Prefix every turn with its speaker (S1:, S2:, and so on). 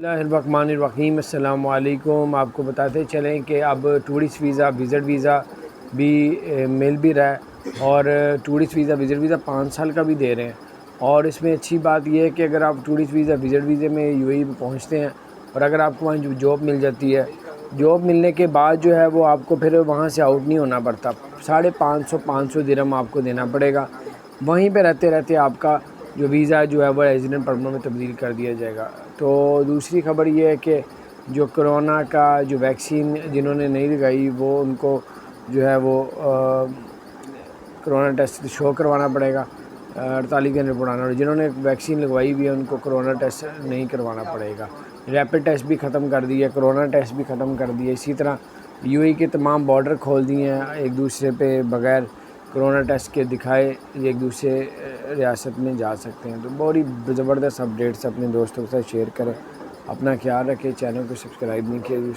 S1: Bismillahirrahmanirrahim السلام علیکم۔ آپ کو بتاتے چلیں کہ اب ٹورسٹ ویزا وزٹ ویزا بھی مل بھی رہا ہے، اور ٹورسٹ ویزا وزٹ ویزا 5 سال کا بھی دے رہے ہیں۔ اور اس میں اچھی بات یہ ہے کہ اگر آپ ٹورسٹ ویزا وزٹ ویزے میں UAE میں پہنچتے ہیں، اور اگر آپ کو وہاں جاب مل جاتی ہے، جاب ملنے کے بعد جو ہے وہ آپ کو پھر وہاں سے آؤٹ نہیں ہونا پڑتا۔ 550 درہم آپ کو دینا پڑے گا، وہیں پہ رہتے رہتے آپ کا جو ویزا جو ہے وہ ریزیڈنٹ پرمٹ میں تبدیل کر دیا جائے گا۔ تو دوسری خبر یہ ہے کہ جو کرونا کا جو ویکسین جنہوں نے نہیں لگائی، وہ ان کو جو ہے وہ کرونا ٹیسٹ شو کروانا پڑے گا، 48 گھنٹے پرانا۔ اور جنہوں نے ویکسین لگوائی بھی ہے ان کو کرونا ٹیسٹ نہیں کروانا پڑے گا۔ ریپڈ ٹیسٹ بھی ختم کر دیے، کرونا ٹیسٹ بھی ختم کر دیے۔ اسی طرح UAE کے تمام بارڈر کھول دیے ہیں، ایک دوسرے پہ بغیر کرونا ٹیسٹ کے دکھائے ایک دوسرے ریاست میں جا سکتے ہیں۔ تو بڑی زبردست اپڈیٹس اپنے دوستوں کے ساتھ شیئر کریں، اپنا خیال رکھیں، چینل کو سبسکرائب نہیں کیا